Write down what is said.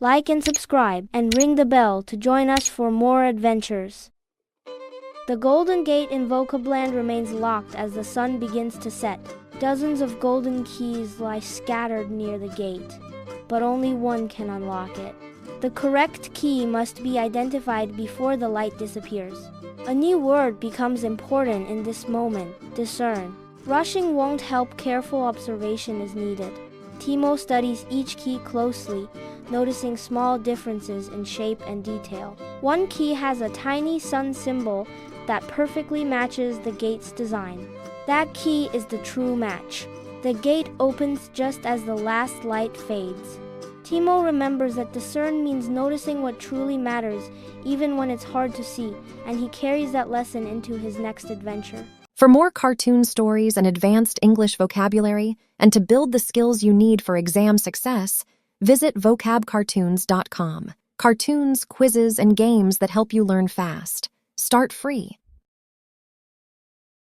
Like and subscribe, and ring the bell to join us for more adventures. The Golden Gate in VocabLand remains locked as the sun begins to set. Dozens of golden keys lie scattered near the gate, but only one can unlock it. The correct key must be identified before the light disappears. A new word becomes important in this moment: discern. Rushing won't help. Careful observation is needed. Timo studies each key closely, noticing small differences in shape and detail. One key has a tiny sun symbol that perfectly matches the gate's design. That key is the true match. The gate opens just as the last light fades. Timo remembers that discern means noticing what truly matters, even when it's hard to see, and he carries that lesson into his next adventure. For more cartoon stories and advanced English vocabulary, and to build the skills you need for exam success, visit vocabcartoons.com. Cartoons, quizzes, and games that help you learn fast. Start free.